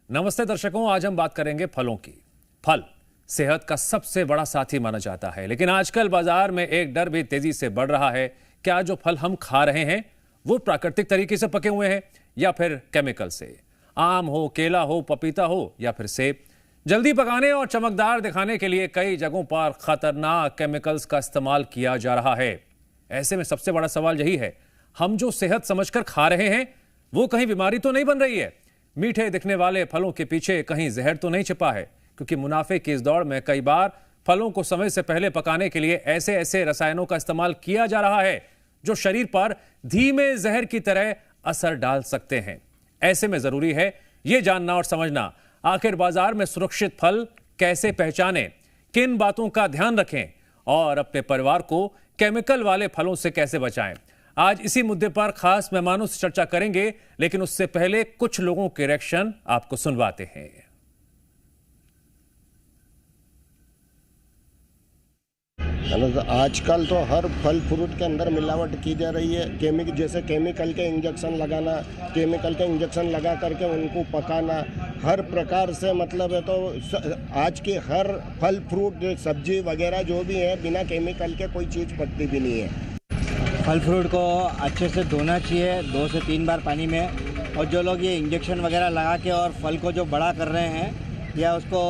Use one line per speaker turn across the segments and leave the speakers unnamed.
नमस्ते दर्शकों, आज हम बात करेंगे फलों की। फल सेहत का सबसे बड़ा साथी माना जाता है, लेकिन आजकल बाजार में एक डर भी तेजी से बढ़ रहा है। क्या जो फल हम खा रहे हैं वो प्राकृतिक तरीके से पके हुए हैं या फिर केमिकल से? आम हो, केला हो, पपीता हो या फिर सेब, जल्दी पकाने और चमकदार दिखाने के लिए कई जगहों पर खतरनाक केमिकल्स का इस्तेमाल किया जा रहा है। ऐसे में सबसे बड़ा सवाल यही है, हम जो सेहत समझकर खा रहे हैं वो कहीं बीमारी तो नहीं बन रही है? मीठे दिखने वाले फलों के पीछे कहीं जहर तो नहीं छिपा है? क्योंकि मुनाफे की इस दौड़ में कई बार फलों को समय से पहले पकाने के लिए ऐसे ऐसे रसायनों का इस्तेमाल किया जा रहा है जो शरीर पर धीमे जहर की तरह असर डाल सकते हैं। ऐसे में जरूरी है यह जानना और समझना, आखिर बाजार में सुरक्षित फल कैसे पहचानें, किन बातों का ध्यान रखें और अपने परिवार को केमिकल वाले फलों से कैसे बचाएं। आज इसी मुद्दे पर खास मेहमानों से चर्चा करेंगे, लेकिन उससे पहले कुछ लोगों के रिएक्शन आपको सुनवाते हैं।
आजकल तो हर फल फ्रूट के अंदर मिलावट की जा रही है। जैसे केमिकल के इंजेक्शन लगाना, केमिकल के इंजेक्शन लगा करके उनको पकाना, हर प्रकार से मतलब है। तो आज की हर फल फ्रूट सब्जी वगैरह जो भी है बिना केमिकल के कोई चीज़ पकती भी नहीं है।
फल फ्रूट को अच्छे से धोना चाहिए 2 से 3 बार पानी में। और जो लोग ये इंजेक्शन वगैरह लगा के और फल को जो बड़ा कर रहे हैं या उसको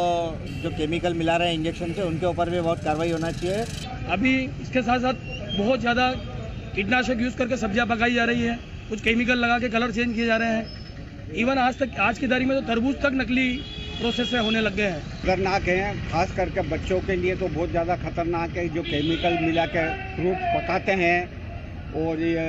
जो केमिकल मिला रहे हैं इंजेक्शन से, उनके ऊपर भी बहुत कार्रवाई होना चाहिए।
अभी इसके साथ साथ बहुत ज़्यादा कीटनाशक यूज़ करके सब्जियां पकाई जा रही है, कुछ केमिकल लगा के कलर चेंज किए जा रहे हैं। इवन आज की तारीख में तो तरबूज तक नकली प्रोसेस से होने लग गए हैं।
खतरनाक है, खास करके बच्चों के लिए तो बहुत ज़्यादा खतरनाक है। जो केमिकल मिला के फ्रूट पकाते हैं और ये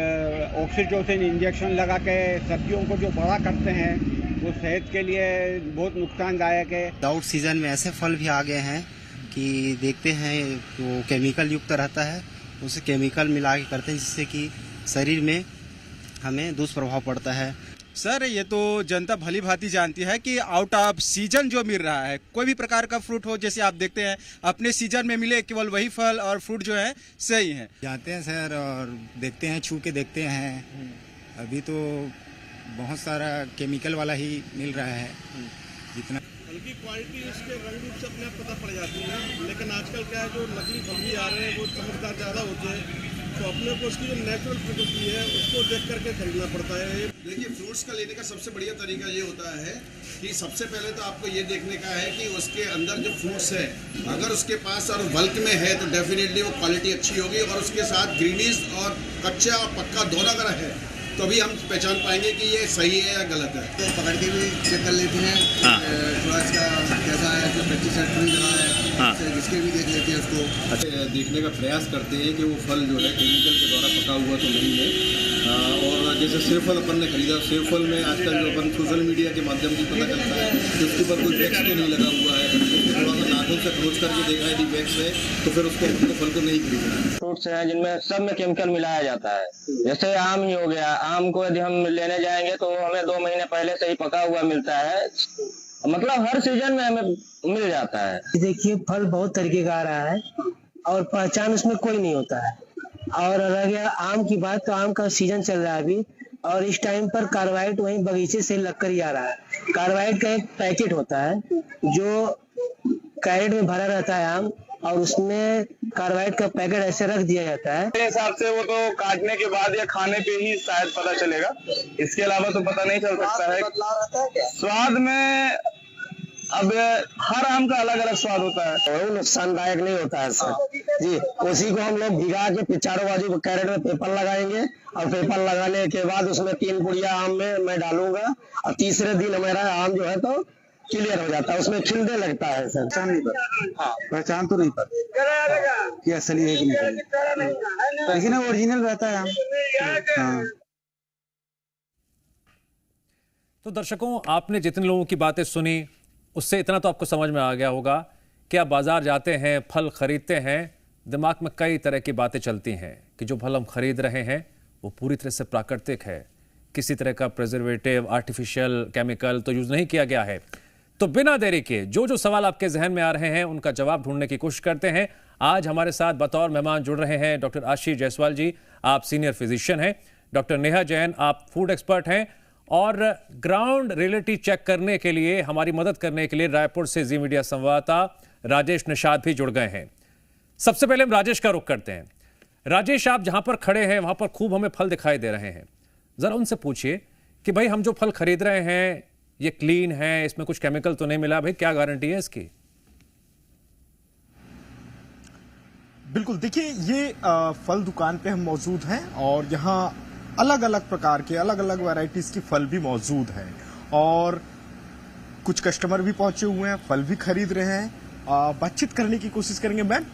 ऑक्सीटोसिन इंजेक्शन लगा के सब्जियों को जो बड़ा करते हैं, वो सेहत के लिए बहुत नुकसानदायक है।
विदाउट सीजन में ऐसे फल भी आ गए हैं कि देखते हैं वो केमिकल युक्त रहता है, उसे केमिकल मिला के करते हैं जिससे कि शरीर में हमें दुष्प्रभाव पड़ता है।
सर, ये तो जनता भली भांति जानती है कि आउट ऑफ सीजन जो मिल रहा है, कोई भी प्रकार का फ्रूट हो, जैसे आप देखते हैं अपने सीजन में मिले केवल वही फल और फ्रूट जो है सही है।
जानते हैं सर, और देखते हैं, छू के देखते हैं। अभी तो बहुत सारा केमिकल वाला ही मिल रहा है। जितना
हल्की क्वालिटी इसके रंग रूप से अपने आप पता पड़ जाती है, लेकिन आजकल क्या है, जो नकली फल भी आ रहे हैं वो चमकदार ज़्यादा होते हैं, तो अपने को उसकी जो नेचुरल प्रकृति है उसको देख करके खरीदना पड़ता है।
देखिए, फ्रूट्स का लेने का सबसे बढ़िया तरीका ये होता है कि सबसे पहले तो आपको ये देखने का है कि उसके अंदर जो फ्रूट्स है, अगर उसके पास और बल्क में है तो डेफिनेटली वो क्वालिटी अच्छी होगी, और उसके साथ ग्रीनिश और कच्चा और पक्का दोनों अगर है तो अभी हम पहचान पाएंगे कि ये सही है या गलत है।
तो पकड़ के भी चेक कर लेते हैं थोड़ा इसका कैसा है, जो पेस्टिसाइड फ्री लगा है, जिसके भी देख लेते हैं उसको।
देखने का प्रयास करते हैं कि वो फल जो है केमिकल के द्वारा पका हुआ तो नहीं है। और जैसे सेब फल अपन ने खरीदा, सेब फल में आजकल जो अपन सोशल मीडिया के माध्यम से पता चलता है कि उसके ऊपर कोई वैक्स तो नहीं लगा हुआ है, थोड़ा सा नाखून से क्लोज करके देखा है कि वैक्स है, तो फिर उसको फल को नहीं खरीदना है।
फ्रूट्स हैं जिनमें सब में केमिकल मिलाया जाता है, जैसे आम ही हो गया। आम को यदि हम लेने जाएंगे तो हमें 2 महीने पहले से ही पका हुआ मिलता है, मतलब हर सीजन में हमें मिल जाता है।
देखिए, फल बहुत तरीके का आ रहा है और पहचान उसमें कोई नहीं होता है। और रह गया आम की बात, तो आम का सीजन चल रहा है अभी, और इस टाइम पर कार्बाइड वहीं बगीचे से लग कर ही आ रहा है। कार्बाइड का एक पैकेट होता है जो कैरेट में भरा रहता है आम, और उसमें कार्बाइड का पैकेट ऐसे रख दिया जाता है।
मेरे हिसाब से वो तो काटने के बाद या खाने पे ही शायद पता चलेगा, इसके अलावा तो पता नहीं चल सकता है। स्वाद में अब हर आम का अलग अलग स्वाद होता है,
वो नुकसानदायक नहीं होता है सर जी। उसी को हम लोग भिगा के चारों बाजू कैरेट में पेपर लगाएंगे, और पेपर लगाने के बाद उसमें 3 पुड़िया आम में मैं डालूंगा, और तीसरे दिन हमारा आम जो है तो क्लियर हो जाता है, उसमें खिलने लगता है सर।
पहचान नहीं पता, हाँ पहचान तो नहीं पता कि असली है कि नहीं, लेकिन ओरिजिनल रहता है आम। हाँ।
तो दर्शकों, आपने जितने लोगों की बातें सुनी उससे इतना तो आपको समझ में आ गया होगा कि आप बाजार जाते हैं, फल खरीदते हैं, दिमाग में कई तरह की बातें चलती हैं कि जो फल हम खरीद रहे हैं वो पूरी तरह से प्राकृतिक है, किसी तरह का प्रिजर्वेटिव, आर्टिफिशियल केमिकल तो यूज नहीं किया गया है। तो बिना देरी के जो सवाल आपके जहन में आ रहे हैं उनका जवाब ढूंढने की कोशिश करते हैं। आज हमारे साथ बतौर मेहमान जुड़ रहे हैं डॉक्टर आशीष जायसवाल जी, आप सीनियर फिजिशियन हैं। डॉक्टर नेहा जैन, आप फूड एक्सपर्ट हैं। और ग्राउंड रियलिटी चेक करने के लिए, हमारी मदद करने के लिए रायपुर से जी मीडिया संवाददाता राजेश निषाद भी जुड़ गए हैं। सबसे पहले हम राजेश का रुख करते हैं। राजेश, आप जहां पर खड़े हैं वहां पर खूब हमें फल दिखाई दे रहे हैं, जरा उनसे पूछिए कि भाई हम जो फल खरीद रहे हैं ये क्लीन है, इसमें कुछ केमिकल तो नहीं मिला, भाई क्या गारंटी है इसकी?
बिल्कुल, देखिए ये फल दुकान पे हम मौजूद हैं और यहाँ अलग अलग प्रकार के अलग अलग वैरायटीज के फल भी मौजूद हैं और कुछ कस्टमर भी पहुंचे हुए हैं, फल भी खरीद रहे हैं। बातचीत करने की कोशिश करेंगे। मैम,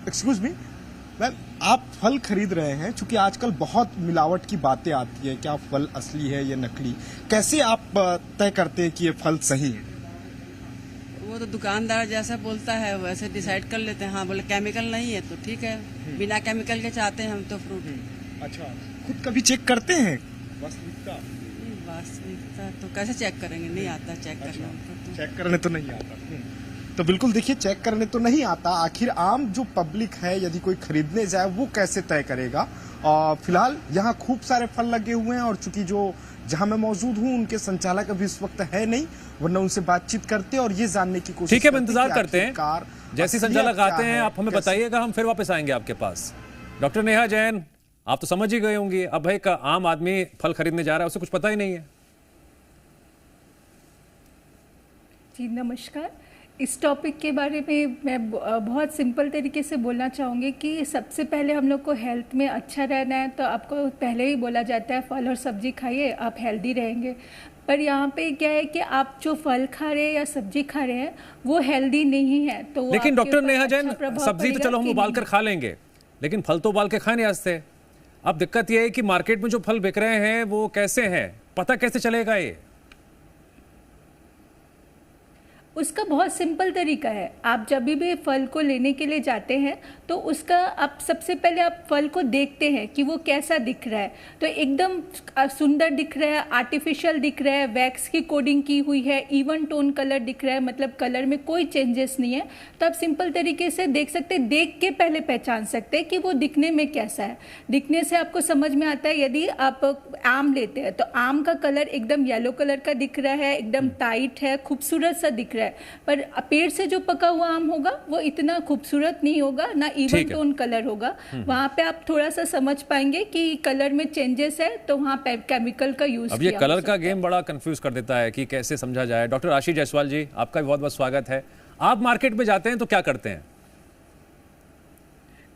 एक्सक्यूज मी मैम, आप फल खरीद रहे हैं, चूंकि आजकल बहुत मिलावट की बातें आती है, क्या फल असली है या नकली, कैसे आप तय करते हैं कि ये फल सही है?
वो तो दुकानदार जैसा बोलता है वैसे डिसाइड कर लेते हैं। हाँ, बोले केमिकल नहीं है तो ठीक है, बिना केमिकल के चाहते हैं हम तो फ्रूट।
अच्छा, खुद कभी चेक करते हैं वास्तविकता?
वास्तविकता तो कैसे चेक करेंगे, नहीं आता चेक करना। तो
चेक करने तो नहीं आता। तो बिल्कुल देखिए, चेक करने तो नहीं आता, आखिर आम जो पब्लिक है यदि कोई खरीदने जाए वो कैसे तय करेगा? फिलहाल यहाँ खूब सारे फल लगे हुए हैं और चूंकि जो जहां मैं मौजूद हूं उनके संचालक अभी इस वक्त है नहीं, वरना उनसे बातचीत करते और ये जानने की कोशिश।
ठीक है, इंतजार करते हैं, जैसे संचालक आते हैं आप हमें बताइएगा, हम फिर वापस आएंगे आपके पास। डॉक्टर नेहा जैन, आप तो समझ ही गए होंगे, अब भाई का आम आदमी फल खरीदने जा रहा है, उसे कुछ पता ही नहीं है।
जी नमस्कार। इस टॉपिक के बारे में मैं बहुत सिंपल तरीके से बोलना चाहूँगी कि सबसे पहले हम लोग को हेल्थ में अच्छा रहना है, तो आपको पहले ही बोला जाता है फल और सब्जी खाइए, आप हेल्दी रहेंगे। पर यहाँ पे क्या है कि आप जो फल खा रहे हैं या सब्जी खा रहे हैं वो हेल्दी नहीं है। तो
लेकिन डॉक्टर नेहा जैन, सब्जी तो चलो हम उबाल कर खा लेंगे, लेकिन फल तो उबाल के खाए नहीं आज से। अब दिक्कत यह है कि मार्केट में जो फल बिक रहे हैं वो कैसे हैं, पता कैसे चलेगा? ये
उसका बहुत सिंपल तरीका है। आप जब भी फल को लेने के लिए जाते हैं तो उसका आप सबसे पहले आप फल को देखते हैं कि वो कैसा दिख रहा है। तो एकदम सुंदर दिख रहा है, आर्टिफिशियल दिख रहा है, वैक्स की कोडिंग की हुई है, इवन टोन कलर दिख रहा है, मतलब कलर में कोई चेंजेस नहीं है, तो आप सिंपल तरीके से देख सकते हैं, देख के पहले पहचान सकते हैं कि वो दिखने में कैसा है। दिखने से आपको समझ में आता है। यदि आप आम लेते हैं तो आम का कलर एकदम येलो कलर का दिख रहा है, एकदम टाइट है, खूबसूरत सा दिख रहा है, पर पेड़ से जो पका हुआ आम होगा वो इतना खूबसूरत नहीं होगा, ना इवन टोन कलर होगा। वहां पे आप थोड़ा सा समझ पाएंगे कि कलर में चेंजेस है, तो वहां पे केमिकल का यूज
अब ये कलर का गेम बड़ा कंफ्यूज कर देता है कि कैसे समझा जाए। डॉक्टर आशीष जायसवाल जी, आपका भी बहुत बहुत स्वागत है। आप मार्केट में जाते हैं तो क्या करते हैं?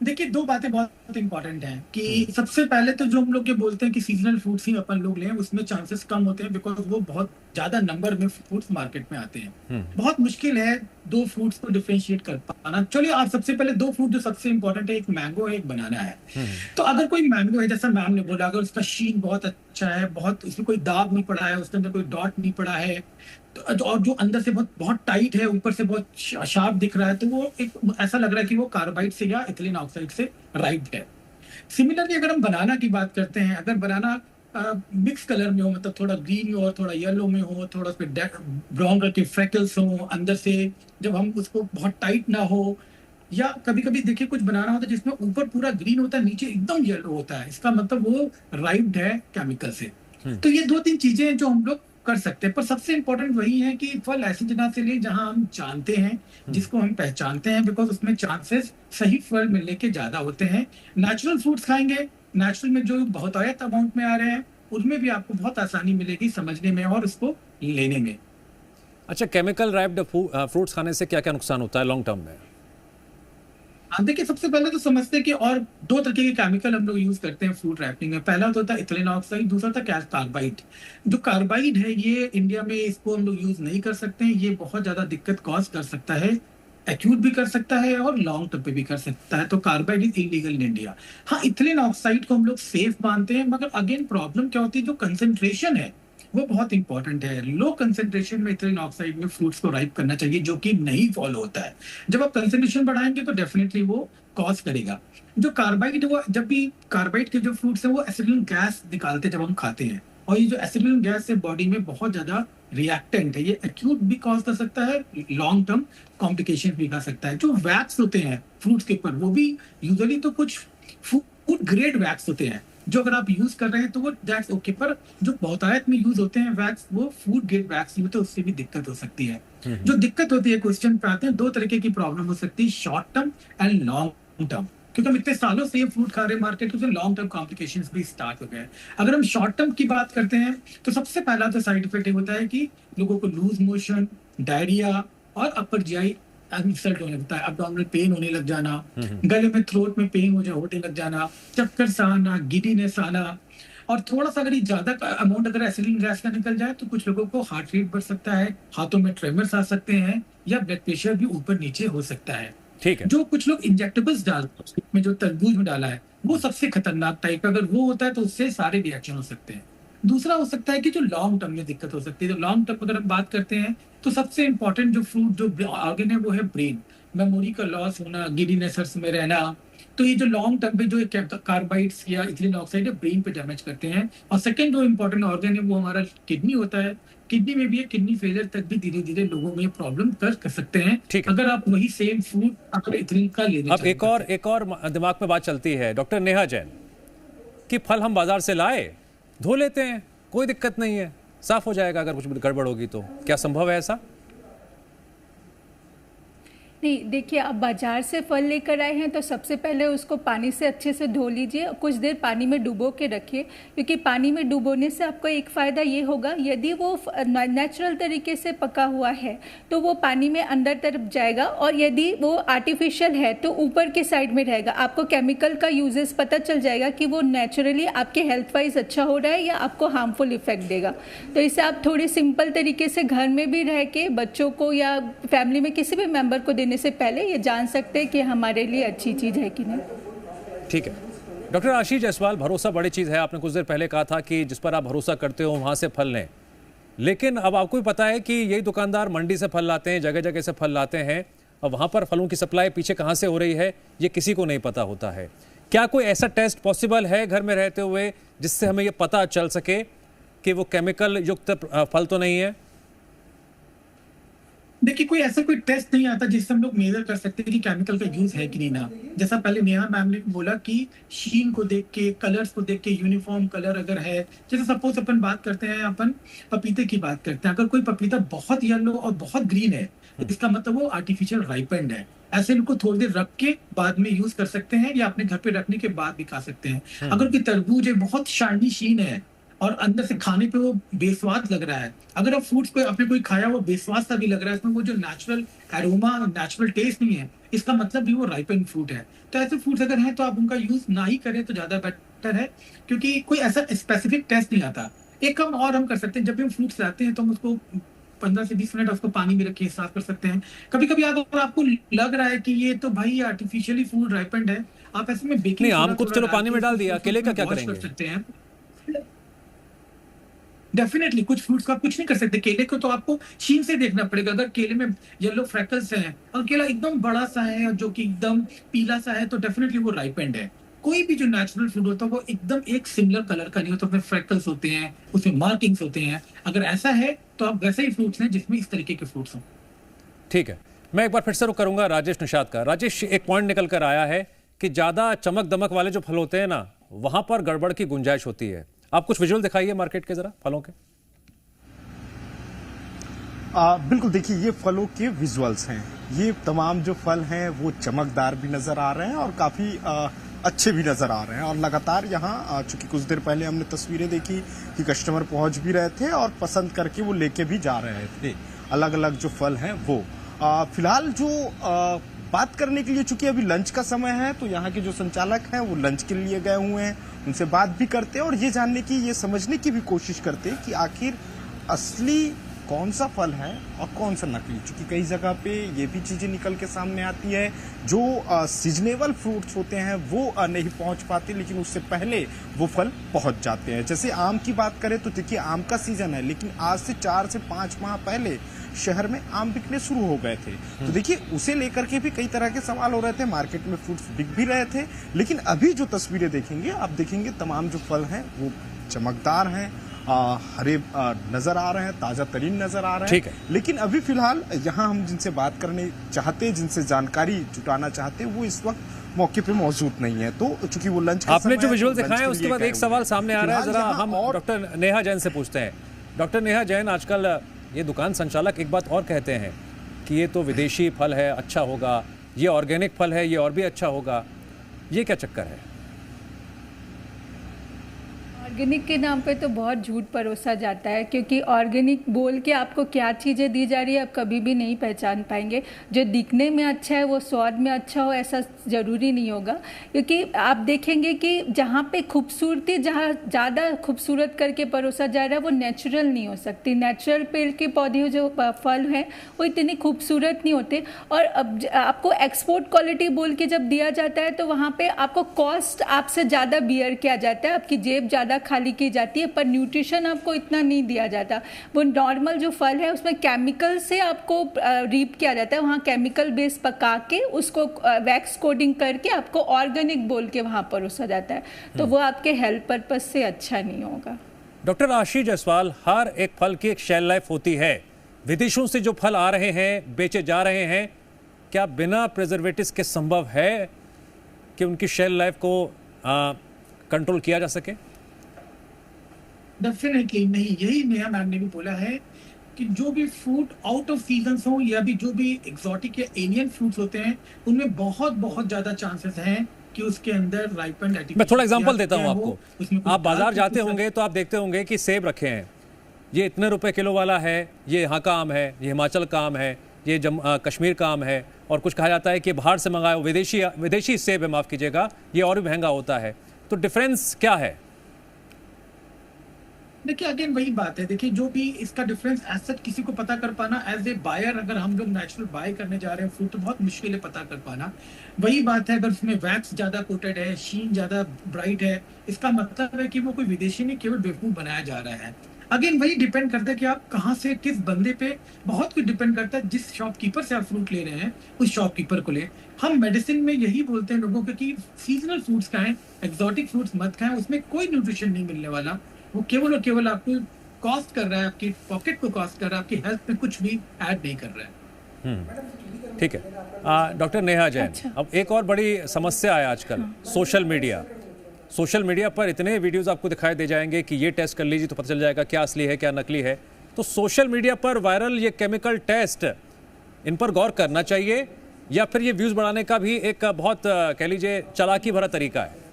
देखिए, दो बातें बहुत इंपॉर्टेंट हैं कि सबसे पहले तो जो हम लोग ये बोलते हैं कि सीजनल फ्रूट्स ही अपन लोग लें, उसमें चांसेस कम होते हैं बिकॉज वो बहुत ज्यादा नंबर में फ्रूट्स मार्केट में आते हैं। बहुत मुश्किल है दो फ्रूट्स को डिफरेंशिएट कर पाना। चलिए, आप सबसे पहले दो फ्रूट जो सबसे इंपॉर्टेंट है, एक मैंगो है, एक बनाना है। तो अगर कोई मैंगो है, जैसा मैम ने बोला, अगर उसका शीन बहुत अच्छा है, बहुत उसमें कोई दाग नहीं पड़ा है, उसके अंदर कोई डॉट नहीं पड़ा है, और जो अंदर से बहुत टाइट है, ऊपर से बहुत शार्प दिख रहा है, तो वो एक ऐसा लग रहा है कि वो कार्बाइड से या इथिलीन ऑक्साइड से राइप्ड है। सिमिलरली अगर हम बनाना की बात करते हैं, अगर बनाना मिक्स कलर में हो, मतलब थोड़ा ग्रीन में हो, थोड़ा येलो में हो, थोड़ा उसमें ब्राउन कलर के फ्रेकल्स हो अंदर से, जब हम उसको बहुत टाइट ना हो, या कभी कभी देखिए कुछ बनाना होता है जिसमें ऊपर पूरा ग्रीन होता है, नीचे एकदम येलो होता है, इसका मतलब वो राइप्ड है केमिकल से। तो ये दो तीन चीजें हैं जो हम लोग कर सकते हैं, पर सबसे इंपॉर्टेंट वही है कि फल ऐसी जगह से ले जहां हम जानते हैं, जिसको हम पहचानते हैं, बिकॉज उसमें चांसेस सही फल मिलने के ज्यादा होते हैं। नेचुरल फ्रूट्स खाएंगे, नेचुरल में जो बहुतायत अमाउंट में आ रहे हैं, उनमें भी आपको बहुत आसानी मिलेगी समझने में और उसको लेने में।
अच्छा, केमिकल रैप्ड फ्रूट्स खाने से क्या क्या नुकसान होता है लॉन्ग टर्म में?
देखिए, सबसे पहले तो समझते हैं कि और दो तरह के केमिकल हम लोग यूज करते हैं फ्रूट रैपिंग में। पहला तो होता है इथिलीन ऑक्साइड, दूसरा था कार्बाइड। जो कार्बाइड है ये इंडिया में इसको हम लोग यूज नहीं कर सकते हैं, ये बहुत ज्यादा दिक्कत कॉज कर सकता है, एक्यूट भी कर सकता है और लॉन्ग टर्म पे भी कर सकता है। तो carbide is illegal in India. हाँ, इथिलीन ऑक्साइड को हम लोग सेफ मानते हैं, मगर अगेन प्रॉब्लम क्या होती है, जो कंसेंट्रेशन है वो बहुत इंपॉर्टेंट है। लो कंसेंट्रेशन में इथिलीन ऑक्साइड में फ्रूट्स को राइप करना चाहिए, जो कि नहीं फॉलो होता है। जब आप कंसेंट्रेशन बढ़ाएंगे तो डेफिनेटली वो कॉज करेगा। जो कार्बाइड, वो जब भी कार्बाइड के जो फ्रूट्स हैं वो एसिटिलीन गैस निकालते जब हम खाते हैं, और ये जो एसिटिलीन गैस है बॉडी में बहुत ज्यादा रिएक्टेंट है, ये एक्यूट भी कॉज कर सकता है, लॉन्ग टर्म कॉम्प्लिकेशन भी कर सकता है। जो वैक्स होते हैं फ्रूट्स के ऊपर, वो भी यूजुअली तो कुछ फूड ग्रेड वैक्स होते हैं, जो अगर आप यूज कर रहे हैं तो वो दैट्स ओके, पर जो बहुतायत में यूज होते हैं वैक्स, वो फूड ग्रेड वैक्स यूज, तो उससे भी दिक्कत हो सकती है। जो दिक्कत होती है, क्वेश्चन पे आते हैं, दो तरीके की प्रॉब्लम हो सकती है, short term and long term. क्योंकि हम इतने सालों से ये फूड खा रहे हैं मार्केट में, लॉन्ग टर्म कॉम्प्लिकेशंस भी स्टार्ट हो गए। अगर हम शॉर्ट टर्म की बात करते हैं तो सबसे पहला तो साइड इफेक्ट होता है कि लोगों को लूज मोशन, डायरिया और अपर जीआई इंसल्ट होने लगता है, अब्डोमिनल पेन होने लग जाना, गले में थ्रोट में पेन होने लग जाना, चक्कर सा आना, गिडीनेस आना, और थोड़ा सा अगर ये ज्यादा अमाउंट अगर एसिडिक गैस का निकल जाए तो कुछ लोगों को हार्ट रेट बढ़ सकता है, हाथों में ट्रेमर्स आ सकते हैं, या ब्लड प्रेशर भी ऊपर नीचे हो सकता है।
ठीक है।
जो कुछ लोग इंजेक्टेबल्स डालते हैं, जो तरबूज में डाला है, वो सबसे खतरनाक टाइप का, अगर वो होता है तो उससे सारे रिएक्शन हो सकते हैं। दूसरा हो सकता है कि जो लॉन्ग टर्म में दिक्कत हो सकती है। तो लॉन्ग टर्म अगर हम बात करते हैं तो सबसे इंपॉर्टेंट जो फ्रूट जो ऑर्गन है वो है ब्रेन। मेमोरी का लॉस होना, गिडीनेस में रहना, तो ये जो लॉन्ग टर्म पे जो कार्बाइड्स या इथिलीन ऑक्साइड है ब्रेन पे डैमेज करते हैं। और सेकंड जो इंपॉर्टेंट ऑर्गन है वो हमारा किडनी होता है। किडनी में भी किडनी फेलियर तक भी धीरे धीरे लोगों में प्रॉब्लम कर सकते हैं अगर आप वही सेम फूड अगर इथिलीन का लेने।
अब एक और दिमाग में बात चलती है डॉक्टर नेहा जैन कि फल हम बाजार से लाए, धो लेते हैं, कोई दिक्कत नहीं है, साफ हो जाएगा अगर कुछ गड़बड़ होगी तो, क्या संभव है ऐसा?
नहीं, देखिए, आप बाजार से फल लेकर आए हैं तो सबसे पहले उसको पानी से अच्छे से धो लीजिए और कुछ देर पानी में डुबो के रखिए, क्योंकि पानी में डुबोने से आपको एक फ़ायदा ये होगा, यदि वो नेचुरल तरीके से पका हुआ है तो वो पानी में अंदर तरफ जाएगा, और यदि वो आर्टिफिशियल है तो ऊपर के साइड में रहेगा। आपको केमिकल का यूजेस पता चल जाएगा कि वो नेचुरली आपके हेल्थ वाइज अच्छा हो रहा है या आपको हार्मफुल इफेक्ट देगा। तो इसे आप थोड़ी सिंपल तरीके से घर में भी रह के बच्चों को या फैमिली में किसी भी मेंबर को से पहले ये जान सकते हैं कि हमारे लिए अच्छी चीज है कि नहीं।
ठीक है। डॉक्टर आशीष जायसवाल, भरोसा बड़ी चीज है। आपने कुछ देर पहले कहा था कि जिस पर आप भरोसा करते हो वहां से फल लें, लेकिन अब आपको भी पता है कि यही दुकानदार मंडी से फल लाते हैं, जगह जगह से फल लाते हैं, और वहां पर फलों की सप्लाई पीछे कहां से हो रही है ये किसी को नहीं पता होता है। क्या कोई ऐसा टेस्ट पॉसिबल है घर में रहते हुए जिससे हमें ये पता चल सके कि वो केमिकल युक्त फल तो नहीं है?
देखिए, कोई ऐसा कोई टेस्ट नहीं आता जिससे हम लोग मेजर कर सकते हैं कि केमिकल का यूज है कि नहीं ना। जैसा पहले नेहा मैम ने बोला कि शीन को देख के, कलर्स को देख के, यूनिफॉर्म कलर अगर है, जैसे सपोज अपन बात करते हैं, अपन पपीते की बात करते हैं, अगर कोई पपीता बहुत येलो और बहुत ग्रीन है इसका मतलब वो आर्टिफिशियल राइपेंड है। ऐसे इनको थोड़ी देर रख के बाद में यूज कर सकते हैं या अपने घर पे रखने के बाद भी खा सकते हैं। अगर कोई तरबूज है, बहुत शाइनी शीन है और अंदर से खाने पे वो बेस्वाद लग रहा है, अगर आप फ्रूट्स को आपने कोई खाया वो बेस्वाद सा भी लग रहा है, इसमें वो जो नेचुरल एरोमा, नेचुरल टेस्ट नहीं है, इसका मतलब भी वो राइपेंड फ्रूट है। तो ऐसे फ्रूट्स अगर हैं तो आप उनका यूज ना ही करें तो ज्यादा बेटर है, क्योंकि कोई ऐसा स्पेसिफिक टेस्ट नहीं आता। एक काम और हम कर सकते हैं, जब भी हम फ्रूट्स लाते हैं तो हम उसको 15 से 20 मिनट उसको पानी में रखिए, साफ कर सकते हैं। कभी कभी अगर आपको लग रहा है कि ये तो भाई आर्टिफिशियली फूड राइपेंड है, आप ऐसे में बेकिंग
आम को चलो पानी में डाल दिया, केले का क्या करेंगे?
कर सकते हैं। डेफिनेटली कुछ फ्रूट्स का कुछ नहीं कर सकते। केले को तो आपको शीन से देखना पड़ेगा, अगर केले में येलो फ्रैकल्स हैं और केला एकदम बड़ा सा है जो कि एकदम पीला सा है तो डेफिनेटली वो राइपेंड है। कोई भी जो नेचुरल फूड होता है वो एकदम एक सिमिलर कलर का नहीं होता, उसमें फ्रैकल्स होते हैं, उसमें मार्किंग्स होते हैं। अगर ऐसा है तो आप वैसे ही फ्रूट्स हैं जिसमें इस तरीके के फ्रूट्स हों।
ठीक है, मैं एक बार फिर से रुक करूंगा राजेश निषाद का। राजेश, एक पॉइंट निकल कर आया है कि ज्यादा चमक दमक वाले जो फल होते हैं ना, वहां पर गड़बड़ की गुंजाइश होती है। आप कुछ विजुअल दिखाइए मार्केट के जरा फलों के।
बिल्कुल, देखिए ये फलों के विजुअल्स हैं। ये तमाम जो फल हैं वो चमकदार भी नजर आ रहे हैं और काफी अच्छे भी नजर आ रहे हैं। और लगातार यहाँ चूंकि कुछ देर पहले हमने तस्वीरें देखी कि कस्टमर पहुंच भी रहे थे और पसंद करके वो लेके भी जा रहे थे अलग अलग जो फल हैं वो। फिलहाल जो बात करने के लिए, चूंकि अभी लंच का समय है तो यहाँ के जो संचालक हैं वो लंच के लिए गए हुए हैं, उनसे बात भी करते हैं और ये जानने की, ये समझने की भी कोशिश करते हैं कि आखिर असली कौन सा फल है और कौन सा नकली। क्योंकि कई जगह पे ये भी चीजें निकल के सामने आती है, जो सीजनेबल फ्रूट्स होते हैं वो नहीं पहुंच पाते, लेकिन उससे पहले वो फल पहुंच जाते हैं। जैसे आम की बात करें तो देखिए आम का सीजन है, लेकिन आज से 4 से 5 माह पहले शहर में आम बिकने शुरू हो गए थे। तो देखिए उसे लेकर के भी कई तरह के सवाल हो रहे थे, मार्केट में फ्रूट्स बिक भी रहे थे। लेकिन अभी जो तस्वीरें देखेंगे, आप देखेंगे तमाम जो फल हैं वो चमकदार हैं, हरे नजर आ रहे हैं, ताजा तरीन नजर आ रहे हैं।
ठीक है।
लेकिन अभी फिलहाल यहाँ हम जिनसे बात करने चाहते हैं, जिनसे जानकारी जुटाना चाहते हैं, वो इस वक्त मौके पे मौजूद नहीं है। तो चूंकि वो लंच
आपने जो विजुअल दिखाए उसके बाद एक सवाल सामने आ रहा है, जरा हम डॉक्टर नेहा जैन से पूछते हैं। डॉक्टर नेहा जैन, आजकल ये दुकान संचालक एक बात और कहते हैं कि ये तो विदेशी फल है, अच्छा होगा, ये ऑर्गेनिक फल है, ये और भी अच्छा होगा, ये क्या चक्कर है?
ऑर्गेनिक के नाम पे तो बहुत झूठ परोसा जाता है, क्योंकि ऑर्गेनिक बोल के आपको क्या चीज़ें दी जा रही है आप कभी भी नहीं पहचान पाएंगे। जो दिखने में अच्छा है वो स्वाद में अच्छा हो ऐसा ज़रूरी नहीं होगा, क्योंकि आप देखेंगे कि जहाँ पे खूबसूरती जहाँ ज़्यादा खूबसूरत करके परोसा जा रहा है वो नेचुरल नहीं हो सकती। नेचुरल पेड़ के पौधे जो फल हैं वो इतने खूबसूरत नहीं होते, और अब आपको एक्सपोर्ट क्वालिटी बोल के जब दिया जाता है तो वहाँ पर आपको कॉस्ट आपसे ज़्यादा बियर किया जाता है, आपकी जेब ज़्यादा खाली की जाती है, पर न्यूट्रिशन आपको इतना नहीं दिया जाता। वो नॉर्मल जो फल है उसमें केमिकल से आपको रीप किया जाता है, वहाँ केमिकल बेस पका के उसको वैक्स कोडिंग करके आपको ऑर्गेनिक बोल के वहाँ परोसा जाता है, तो वो आपके हेल्थ पर्पज से अच्छा नहीं होगा।
डॉक्टर आशीष जायसवाल, हर एक फल की एक शेल लाइफ होती है। विदेशों से जो फल आ रहे हैं, बेचे जा रहे हैं, क्या बिना प्रिजर्वेटिव्स के संभव है कि उनकी शेल लाइफ को कंट्रोल किया जा सके?
डेफिनेटली नहीं, यही नेहा मैम ने भी बोला है कि जो भी फ्रूट आउट ऑफ सीजन हो या भी जो भी एग्जॉटिक या एलियन फ्रूट्स होते हैं उनमें बहुत बहुत ज्यादा चांसेस हैं कि उसके अंदर राइपेंड एटिकेट।
मैं थोड़ा एग्जांपल देता हूं आपको। आप बाजार जाते होंगे तो आप देखते होंगे कि सेब रखे हैं, ये इतने रुपए किलो वाला है, ये यहाँ का आम है, ये हिमाचल का आम है, ये कश्मीर का आम है, और कुछ कहा जाता है कि बाहर से मंगाया विदेशी सेब है, माफ कीजिएगा, ये और भी महंगा होता है। तो डिफरेंस क्या है?
देखिए अगेन वही बात है, देखिए जो भी इसका डिफरेंस एज सच किसी को पता कर पाना एज ए बायर, अगर हम लोग नेचुरल बाय करने जा रहे हैं फ्रूट तो बहुत मुश्किल है पता कर पाना। वही बात है, अगर उसमें वैक्स ज्यादा कोटेड है, शीन ज्यादा ब्राइट है, इसका मतलब है कि वो कोई विदेशी नहीं, केवल बेवकूफ बनाया जा रहा है। अगेन वही डिपेंड करता है कि आप कहाँ से, किस बंदे पे, बहुत कुछ डिपेंड करता है। जिस शॉपकीपर से आप फ्रूट ले रहे हैं उस शॉपकीपर को ले। हम मेडिसिन में यही बोलते हैं लोगों को कि सीजनल फ्रूट्स खाएं, एक्सोटिक फ्रूट्स मत खाएं, उसमें कोई न्यूट्रिशन नहीं मिलने वाला, वो केवल और केवल आपको कॉस्ट कर रहा है, आपकी पॉकेट को कॉस्ट कर रहा है, आपकी हेल्थ में कुछ भी ऐड नहीं कर रहा है।
ठीक है डॉक्टर नेहा जैन, अब एक और बड़ी समस्या है आजकल, सोशल मीडिया। सोशल मीडिया पर इतने वीडियोस आपको दिखाई दे जाएंगे कि ये टेस्ट कर लीजिए तो पता चल जाएगा क्या असली है क्या नकली है। तो सोशल मीडिया पर वायरल ये केमिकल टेस्ट, इन पर गौर करना चाहिए या फिर ये व्यूज बढ़ाने का भी एक बहुत कह लीजिए चालाकी भरा तरीका है?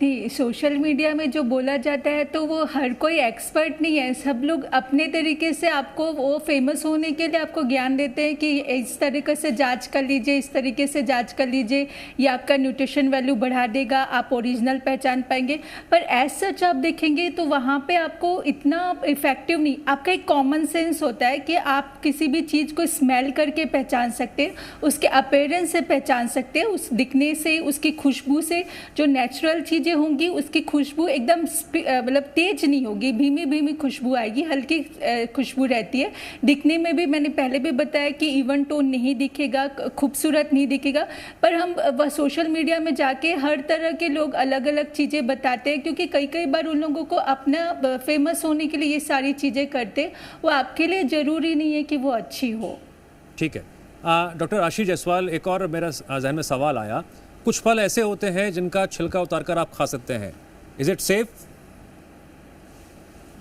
नहीं, सोशल मीडिया में जो बोला जाता है तो वो हर कोई एक्सपर्ट नहीं है, सब लोग अपने तरीके से आपको वो फेमस होने के लिए आपको ज्ञान देते हैं कि इस तरीके से जांच कर लीजिए, इस तरीके से जांच कर लीजिए, ये आपका न्यूट्रिशन वैल्यू बढ़ा देगा, आप ओरिजिनल पहचान पाएंगे। पर एज सच आप देखेंगे तो वहाँ पे आपको इतना इफेक्टिव नहीं, आपका एक कॉमन सेंस होता है कि आप किसी भी चीज़ को स्मेल करके पहचान सकते हैं, उसके अपीयरेंस से पहचान सकते हैं, उस दिखने से, उसकी खुशबू से। जो नेचुरल चीज़ें होंगी उसकी खुशबू एकदम मतलब तेज नहीं होगी, धीमी धीमी खुशबू आएगी, हल्की खुशबू रहती है। दिखने में भी मैंने पहले भी बताया कि इवन टोन नहीं दिखेगा, खूबसूरत नहीं दिखेगा। पर हम सोशल मीडिया में जाके हर तरह के लोग अलग अलग चीज़ें बताते हैं, क्योंकि कई बार उन लोगों को अपना फेमस होने के लिए ये सारी चीज़ें करते, वो आपके लिए ज़रूरी नहीं है कि वो अच्छी हो।
ठीक है डॉक्टर आशीष जायसवाल, एक और मेरा जहन में सवाल आया, कुछ फल ऐसे होते हैं जिनका छिलका उतारकर आप खा सकते हैं, इज इट सेफ?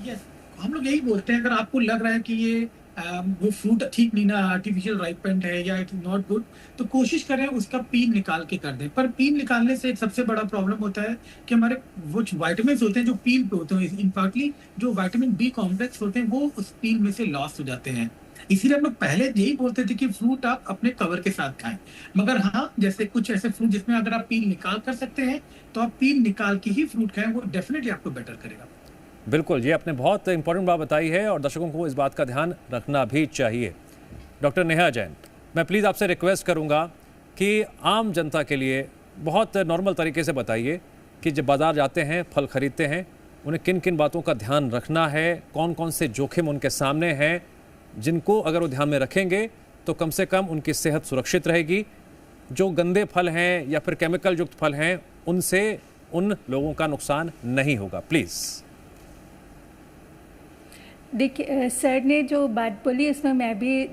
यस, हम लोग यही बोलते हैं, अगर आपको लग रहा है कि ये वो फ्रूट ठीक नहीं ना, आर्टिफिशियल राइपेंड है या इट इज नॉट गुड, तो कोशिश करें उसका पील निकाल के कर दें। पर पील निकालने से एक सबसे बड़ा प्रॉब्लम होता है कि हमारे वो विटामिन होते हैं जो पील पे होते हैं, इनफैक्टली जो विटामिन बी कॉम्प्लेक्स होते हैं वो उस पील में से लॉस हो जाते हैं। इसीलिए हम लोग पहले यही बोलते थे कि फ्रूट आप अपने कवर के साथ खाएं। मगर हाँ, जैसे कुछ ऐसे फ्रूट जिसमें अगर आप पील निकाल कर सकते हैं तो आप पील निकाल के ही फ्रूट खाएं, वो डेफिनेटली आपको बेटर करेगा।
बिल्कुल, ये आपने बहुत इंपॉर्टेंट बात बताई है और दर्शकों को इस बात का ध्यान रखना भी चाहिए। डॉक्टर नेहा जैन, मैं प्लीज़ आपसे रिक्वेस्ट करूँगा कि आम जनता के लिए बहुत नॉर्मल तरीके से बताइए कि जब बाज़ार जाते हैं, फल खरीदते हैं, उन्हें किन किन बातों का ध्यान रखना है, कौन कौन से जोखिम उनके सामने हैं, जिनको अगर वो ध्यान में रखेंगे तो कम से कम उनकी सेहत सुरक्षित रहेगी। जो गंदे फल हैं या फिर केमिकल युक्त फल हैं, उनसे उन लोगों का नुकसान नहीं होगा। प्लीज़।
देखिए सर ने जो बात बोली इसमें मैं भी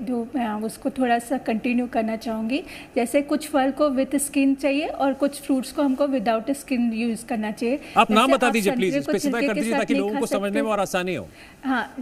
उसको थोड़ा सा कंटिन्यू करना चाहूँगी। जैसे कुछ फल को विद स्किन चाहिए और कुछ फ्रूट्स को हमको विदाउट स्किन यूज़ करना चाहिए।
आप नाम बता दीजिए प्लीज, स्पेसिफाई कर दीजिए ताकि लोगों को समझने में और आसानी हो।
हाँ,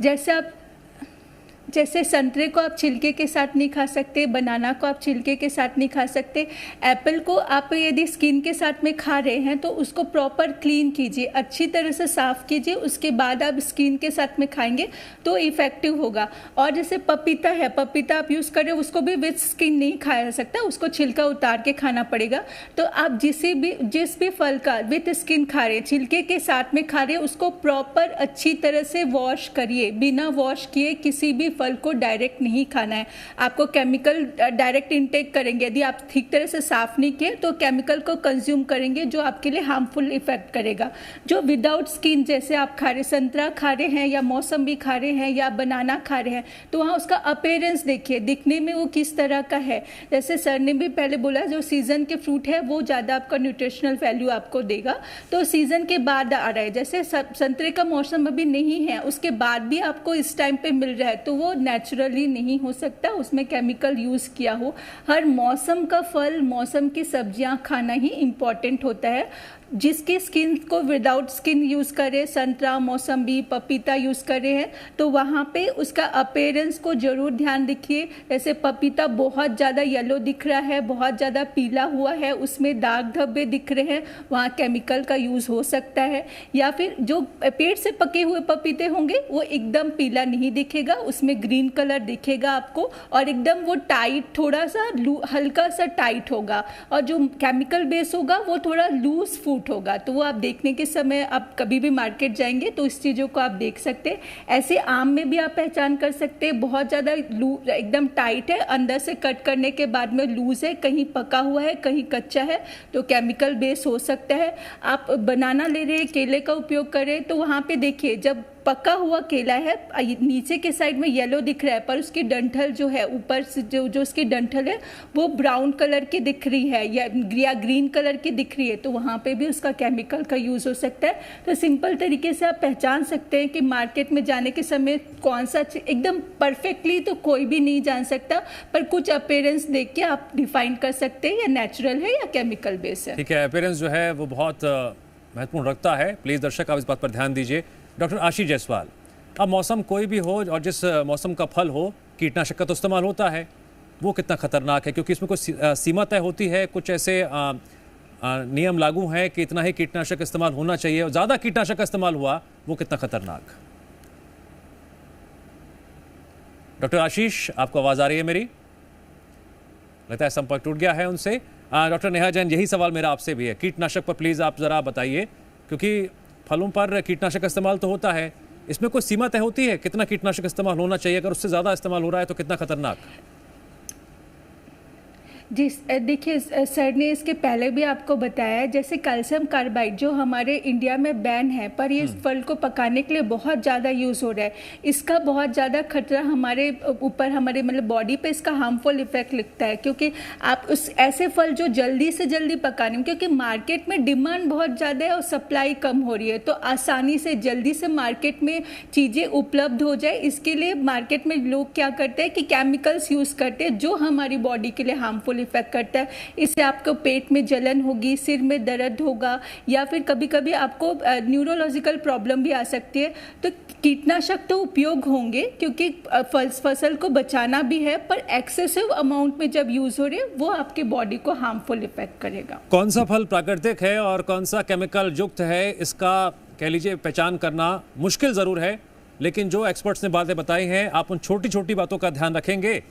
जैसे संतरे को आप छिलके के साथ नहीं खा सकते, बनाना को आप छिलके के साथ नहीं खा सकते, एप्पल को आप यदि स्किन के साथ में खा रहे हैं तो उसको प्रॉपर क्लीन कीजिए, अच्छी तरह से साफ़ कीजिए, उसके बाद आप स्किन के साथ में खाएंगे तो इफ़ेक्टिव होगा। और जैसे पपीता है, पपीता आप यूज़ कर रहे हो उसको भी विद स्किन नहीं खाया जा सकता, उसको छिलका उतार के खाना पड़ेगा। तो आप जिस भी फल का विद स्किन खा रहे हैं, छिलके के साथ में खा रहे हैं, उसको प्रॉपर अच्छी तरह से वॉश करिए। बिना वॉश किए किसी भी फल को डायरेक्ट नहीं खाना है। आपको केमिकल डायरेक्ट इनटेक करेंगे, यदि आप ठीक तरह से साफ नहीं किए तो केमिकल को कंज्यूम करेंगे जो आपके लिए हार्मफुल इफेक्ट करेगा। जो विदाउट स्किन जैसे आप खा रहे, संतरा खा रहे हैं या मौसम्बी खा रहे हैं या बनाना खा रहे हैं, तो वहाँ उसका अपीयरेंस देखिए, दिखने में वो किस तरह का है। जैसे सर ने भी पहले बोला जो सीजन के फ्रूट है वो ज़्यादा आपका न्यूट्रिशनल वैल्यू आपको देगा, तो सीजन के बाद आ रहा है। जैसे संतरे का मौसम अभी नहीं है, उसके बाद भी आपको इस टाइम पे मिल रहा है, तो वो नेचुरली नहीं हो सकता, उसमें केमिकल यूज़ किया हो। हर मौसम का फल, मौसम की सब्जियां खाना ही इम्पॉर्टेंट होता है। जिसकी स्किन को विदाउट स्किन यूज़ करे, संतरा, मौसम्बी, पपीता यूज़ कर रहे हैं, तो वहाँ पे उसका अपीयरेंस को ज़रूर ध्यान रखिए। जैसे पपीता बहुत ज़्यादा येलो दिख रहा है, बहुत ज़्यादा पीला हुआ है, उसमें दाग धब्बे दिख रहे हैं, वहाँ केमिकल का यूज़ हो सकता है। या फिर जो पेड़ से पके हुए पपीते होंगे वो एकदम पीला नहीं दिखेगा, उसमें ग्रीन कलर दिखेगा आपको, और एकदम वो टाइट, थोड़ा सा हल्का सा टाइट होगा, और जो केमिकल बेस होगा वो थोड़ा लूज फ्रूट होगा। तो वो आप देखने के समय, आप कभी भी मार्केट जाएंगे तो इस चीज़ों को आप देख सकते हैं। ऐसे आम में भी आप पहचान कर सकते हैं, बहुत ज़्यादा एकदम टाइट है, अंदर से कट करने के बाद में लूज है, कहीं पका हुआ है, कहीं कच्चा है, तो केमिकल बेस हो सकता है। आप बनाना ले रहे हैं, केले का उपयोग करें, तो वहाँ पे देखिए जब पका हुआ केला है, नीचे के साइड में येलो दिख रहा है, पर उसकी डंठल जो है ऊपर से जो उसकी डंठल है वो ब्राउन कलर की दिख रही है या ग्रीन कलर की दिख रही है, तो वहाँ पे भी उसका केमिकल का यूज़ हो सकता है। तो सिंपल तरीके से आप पहचान सकते हैं कि मार्केट में जाने के समय कौन सा एकदम परफेक्टली तो कोई भी नहीं जान सकता, पर कुछ अपीयरेंस देख के आप डिफाइन कर सकते हैं या नेचुरल है या केमिकल बेस है।
ठीक है, अपीयरेंस जो है वो बहुत महत्वपूर्ण रखता है। प्लीज़ दर्शक आप इस बात पर ध्यान दीजिए। डॉक्टर आशीष जायसवाल, अब मौसम कोई भी हो और जिस मौसम का फल हो, कीटनाशक का तो इस्तेमाल होता है, वो कितना खतरनाक है? क्योंकि इसमें कोई सीमा तय होती है, कुछ ऐसे नियम लागू हैं कि इतना ही कीटनाशक इस्तेमाल होना चाहिए, और ज़्यादा कीटनाशक का इस्तेमाल हुआ वो कितना खतरनाक? डॉक्टर आशीष, आपको आवाज़ आ रही है मेरी? लगता है संपर्क टूट गया है उनसे। डॉक्टर नेहा जैन, यही सवाल मेरा आपसे भी है, कीटनाशक पर प्लीज़ आप ज़रा बताइए, क्योंकि फलों पर कीटनाशक का इस्तेमाल तो होता है, इसमें कोई सीमा तय होती है कितना कीटनाशक इस्तेमाल होना चाहिए? अगर उससे ज़्यादा इस्तेमाल हो रहा है तो कितना खतरनाक?
जी देखिए, सर ने इसके पहले भी आपको बताया, जैसे कैल्शियम कार्बाइड जो हमारे इंडिया में बैन है, पर ये फल को पकाने के लिए बहुत ज़्यादा यूज़ हो रहा है। इसका बहुत ज़्यादा खतरा हमारे ऊपर, हमारे मतलब बॉडी पे इसका हार्मफुल इफेक्ट लिखता है, क्योंकि आप उस ऐसे फल जो जल्दी से जल्दी पकाने, क्योंकि मार्केट में डिमांड बहुत ज़्यादा है और सप्लाई कम हो रही है, तो आसानी से जल्दी से मार्केट में चीज़ें उपलब्ध हो जाए, इसके लिए मार्केट में लोग क्या करते हैं कि केमिकल्स यूज़ करते हैं जो हमारी बॉडी के लिए हार्मफुल इफेक्ट करता है। इससे आपको पेट में जलन होगी, सिर में दर्द होगा, या फिर कभी कभी आपको न्यूरोलॉजिकल प्रॉब्लम भी आ सकती है। तो कीटनाशक तो उपयोग होंगे, क्योंकि फसल को बचाना भी है, पर एक्सेसिव अमाउंट में जब यूज हो रहे हैं वो आपके बॉडी को हार्मफुल इफेक्ट करेगा।
कौन सा फल प्राकृतिक है और कौन सा केमिकल युक्त है, इसका कह लीजिए पहचान करना मुश्किल जरूर है, लेकिन जो एक्सपर्ट्स ने बातें बताई हैं, आप उन छोटी छोटी बातों का ध्यान रखेंगे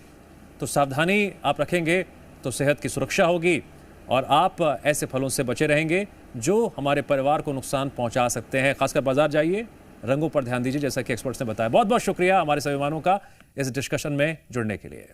तो सावधानी आप रखेंगे तो सेहत की सुरक्षा होगी, और आप ऐसे फलों से बचे रहेंगे जो हमारे परिवार को नुकसान पहुंचा सकते हैं। खासकर बाजार जाइए, रंगों पर ध्यान दीजिए, जैसा कि एक्सपर्ट्स ने बताया। बहुत बहुत शुक्रिया हमारे सभी मेहमानों का इस डिस्कशन में जुड़ने के लिए।